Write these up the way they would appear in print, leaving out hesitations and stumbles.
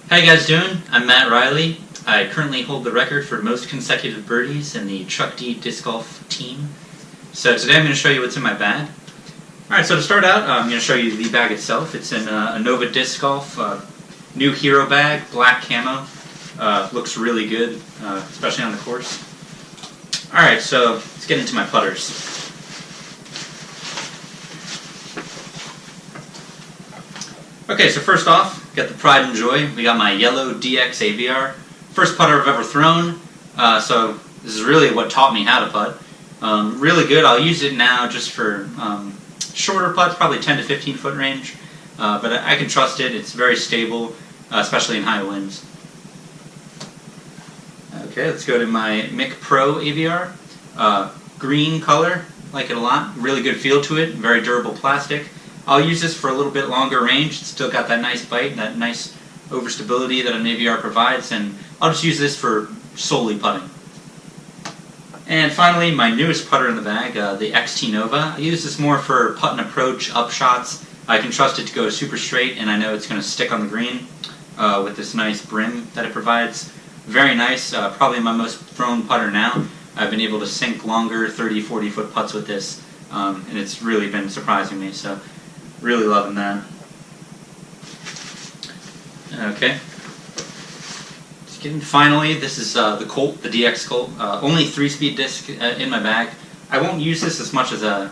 How you guys doing? I'm Matt Reilly. I currently hold the record for most consecutive birdies in the Chuck D disc golf team. So today I'm going to show you what's in my bag. Alright, so to start out, I'm going to show you the bag itself. It's in a Nova Disc Golf new Hero bag, black camo. Looks really good, especially on the course. Alright, so let's get into my putters. Okay, so first off, got the pride and joy. We got my yellow DX AVR. First putter I've ever thrown, so this is really what taught me how to putt. Really good. I'll use it now just for shorter putts, probably 10 to 15 foot range, but I can trust it. It's very stable, especially in high winds. Okay, let's go to my Mic Pro AVR. Green color, like it a lot. Really good feel to it, very durable plastic. I'll use this for a little bit longer range. It's still got that nice bite, that nice overstability that an AVR provides, and I'll just use this for solely putting. And finally, my newest putter in the bag, the XT Nova. I use this more for putt and approach, up shots. I can trust it to go super straight, and I know it's going to stick on the green with this nice brim that it provides. Very nice, probably my most thrown putter now. I've been able to sink longer 30, 40 foot putts with this, and it's really been surprising me, so really loving that. Okay. Finally, this is the Colt, the DX Colt. Only 3-speed disc in my bag. I won't use this as much as the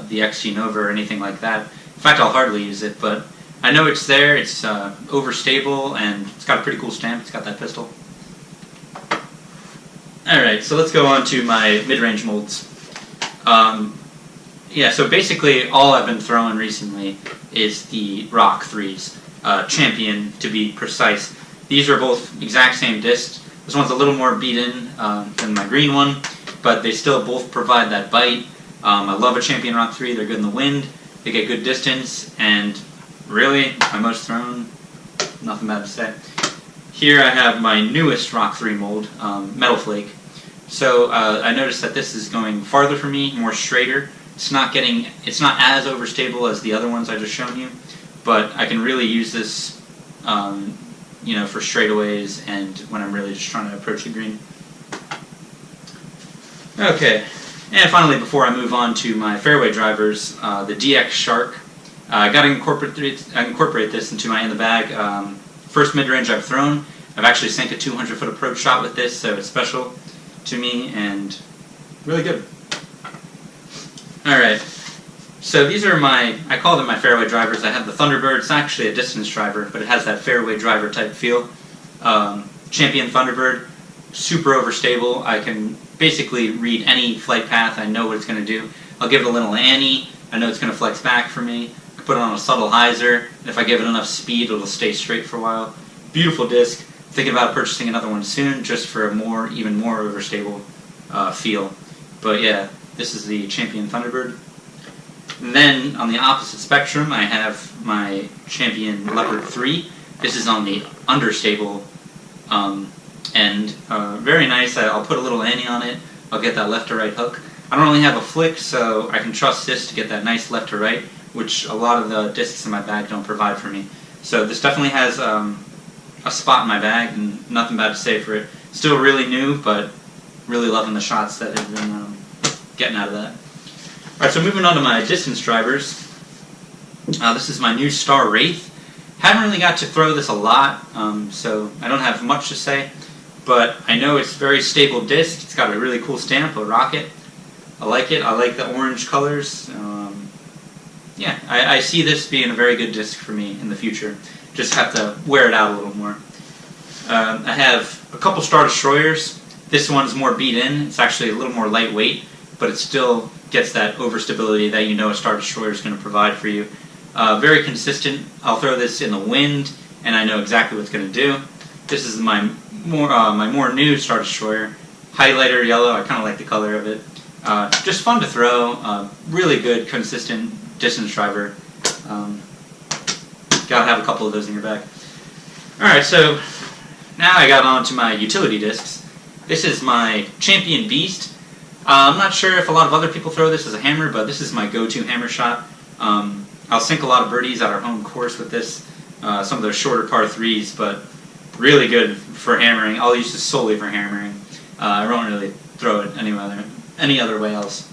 XT Nova or anything like that. In fact, I'll hardly use it, but I know it's there. It's overstable, and it's got a pretty cool stamp. It's got that pistol. Alright, so let's go on to my mid-range molds. Yeah, so basically all I've been throwing recently is the Rock 3s. Champion, to be precise. These are both exact same discs. This one's a little more beat in than my green one, but they still both provide that bite. I love a Champion Rock 3. They're good in the wind, they get good distance, and really, my most thrown, nothing bad to say. Here I have my newest Rock 3 mold, Metal Flake. So I noticed that this is going farther for me, more straighter. It's not as overstable as the other ones I just shown you, but I can really use this, you know, for straightaways and when I'm really just trying to approach the green. Okay, and finally, before I move on to my fairway drivers, the DX Shark. I got to incorporate this into my in the bag. First mid-range I've thrown. I've actually sank a 200-foot approach shot with this, so it's special to me and really good. Alright, so these are I call them my fairway drivers. I have the Thunderbird. It's actually a distance driver, but it has that fairway driver type feel. Champion Thunderbird, super overstable. I can basically read any flight path. I know what it's going to do. I'll give it a little Annie. I know it's going to flex back for me. I can put it on a subtle hyzer, and if I give it enough speed, it'll stay straight for a while. Beautiful disc. Thinking about purchasing another one soon, just for a even more overstable feel. But yeah, this is the Champion Thunderbird. And then on the opposite spectrum, I have my Champion Leopard 3. This is on the understable end. Very nice. I'll put a little Annie on it. I'll get that left to right hook. I don't really have a flick, so I can trust this to get that nice left to right, which a lot of the discs in my bag don't provide for me. So this definitely has a spot in my bag, and nothing bad to say for it. Still really new, but really loving the shots that have been getting out of that. Alright, so moving on to my distance drivers. This is my new Star Wraith. Haven't really got to throw this a lot, so I don't have much to say, but I know it's very stable disc. It's got a really cool stamp, a rocket. I like it. I like the orange colors. Yeah, I see this being a very good disc for me in the future. Just have to wear it out a little more. I have a couple Star Destroyers. This one's more beat in. It's actually a little more lightweight, but it still gets that overstability that you know a Star Destroyer is going to provide for you. Very consistent. I'll throw this in the wind, and I know exactly what it's going to do. This is my more new Star Destroyer. Highlighter yellow. I kind of like the color of it. Just fun to throw. Really good, consistent distance driver. Gotta have a couple of those in your bag. Alright, so now I got on to my utility discs. This is my Champion Beast. I'm not sure if a lot of other people throw this as a hammer, but this is my go-to hammer shot. I'll sink a lot of birdies at our home course with this, some of those shorter par 3s, but Really good for hammering. I'll use this solely for hammering. I won't really throw it any other way else.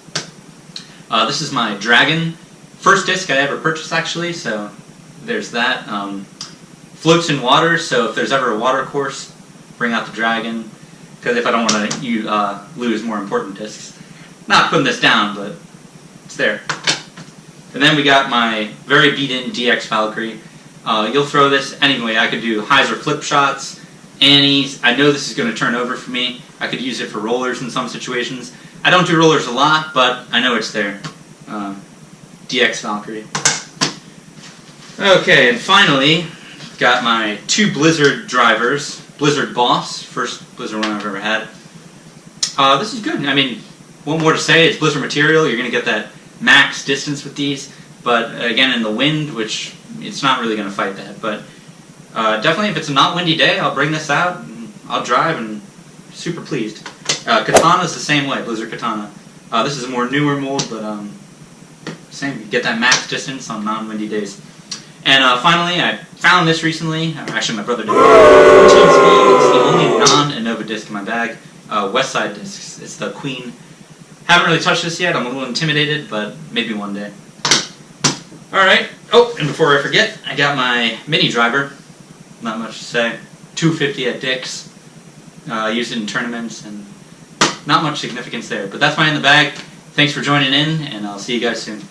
This is my Dragon. First disc I ever purchased, actually, so there's that. Floats in water, so if there's ever a water course, bring out the Dragon, because if I don't want to lose more important discs. Not putting this down, but it's there. And then we got my very beat-in DX Valkyrie. You'll throw this anyway. I could do highs or flip shots, annies. I know this is going to turn over for me. I could use it for rollers in some situations. I don't do rollers a lot, but I know it's there. DX Valkyrie. Okay, and finally, got my 2 Blizzard drivers. Blizzard Boss, first Blizzard one I've ever had. This is good. I mean, one more to say, it's Blizzard material. You're going to get that max distance with these, but again, in the wind, which it's not really going to fight that. But definitely, if it's a not windy day, I'll bring this out, and I'll drive, and super pleased. Katana's the same way, Blizzard Katana. This is a more newer mold, but same. You get that max distance on non-windy days. And finally, I found this recently. Or actually, my brother did. 14 speed. It's the only non-Innova disc in my bag. West Side discs. It's the Queen. Haven't really touched this yet. I'm a little intimidated, but maybe one day. Alright. Oh, and before I forget, I got my mini driver. Not much to say. 250 at Dick's. Used it in tournaments, and not much significance there. But that's mine in the bag. Thanks for joining in, and I'll see you guys soon.